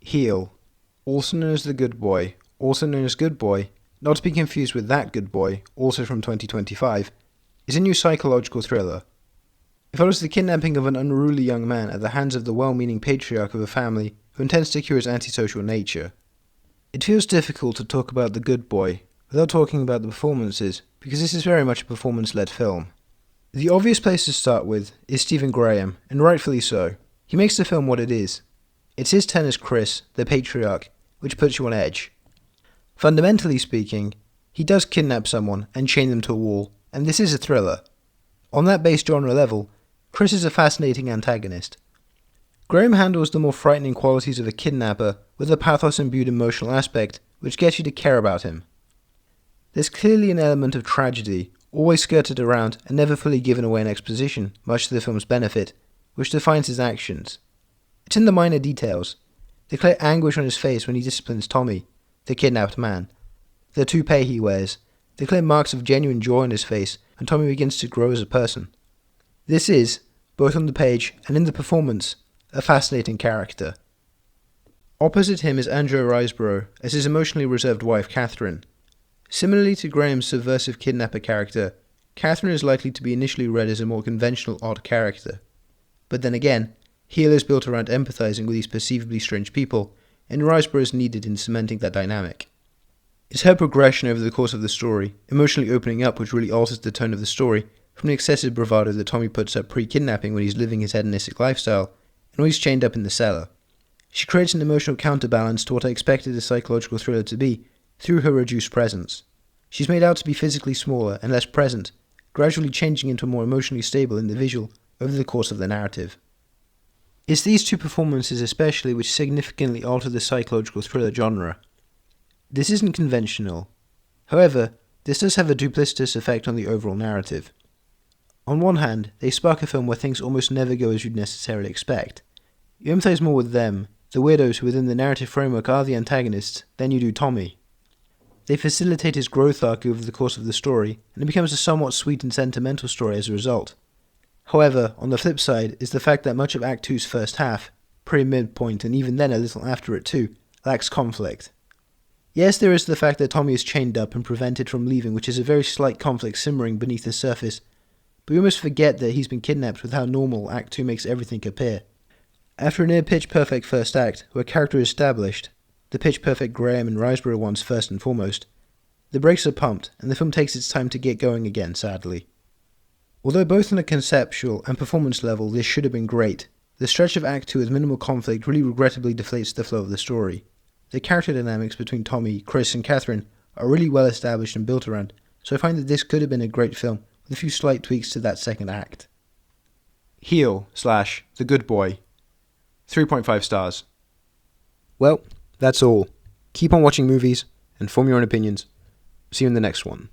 Heel, also known as the good boy, also known as Good Boy, not to be confused with That Good Boy, also from 2025, is a new psychological thriller. It follows the kidnapping of an unruly young man at the hands of the well-meaning patriarch of a family who intends to cure his antisocial nature. It feels difficult to talk about The Good Boy without talking about the performances, because this is very much a performance-led film. The obvious place to start with is Stephen Graham, and rightfully so. He makes the film what it is. It's his turn as Chris, the patriarch, which puts you on edge. Fundamentally speaking, he does kidnap someone and chain them to a wall, and this is a thriller. On that base genre level, Chris is a fascinating antagonist. Graham handles the more frightening qualities of a kidnapper with a pathos-imbued emotional aspect which gets you to care about him. There's clearly an element of tragedy, always skirted around and never fully given away in exposition, much to the film's benefit, which defines his actions. It's in the minor details. The clear anguish on his face when he disciplines Tommy, the kidnapped man. The toupee he wears. The clear marks of genuine joy on his face when Tommy begins to grow as a person. This is, both on the page and in the performance, a fascinating character. Opposite him is Andrea Riseborough as his emotionally reserved wife Catherine. Similarly to Graham's subversive kidnapper character, Catherine is likely to be initially read as a more conventional odd character. But then again, Heel is built around empathizing with these perceivably strange people, and Riseborough is needed in cementing that dynamic. It's her progression over the course of the story, emotionally opening up, which really alters the tone of the story from the excessive bravado that Tommy puts up pre-kidnapping when he's living his hedonistic lifestyle, and when he's chained up in the cellar. She creates an emotional counterbalance to what I expected a psychological thriller to be, through her reduced presence. She's made out to be physically smaller and less present, gradually changing into a more emotionally stable individual over the course of the narrative. It's these two performances especially which significantly alter the psychological thriller genre. This isn't conventional. However, this does have a duplicitous effect on the overall narrative. On one hand, they spark a film where things almost never go as you'd necessarily expect. You empathize more with them, the weirdos who within the narrative framework are the antagonists, than you do Tommy. They facilitate his growth arc over the course of the story, and it becomes a somewhat sweet and sentimental story as a result. However, on the flip side is the fact that much of Act 2's first half, pre-midpoint and even then a little after it too, lacks conflict. Yes, there is the fact that Tommy is chained up and prevented from leaving, which is a very slight conflict simmering beneath the surface, but we almost forget that he's been kidnapped with how normal Act 2 makes everything appear. After a near pitch-perfect first act, where character is established, the pitch-perfect Graham and Riseborough ones first and foremost, the brakes are pumped, and the film takes its time to get going again, sadly. Although both on a conceptual and performance level this should have been great, the stretch of Act 2 with minimal conflict really regrettably deflates the flow of the story. The character dynamics between Tommy, Chris and Catherine are really well established and built around, so I find that this could have been a great film with a few slight tweaks to that second act. Heel / The Good Boy. 3.5 stars. Well, that's all. Keep on watching movies and form your own opinions. See you in the next one.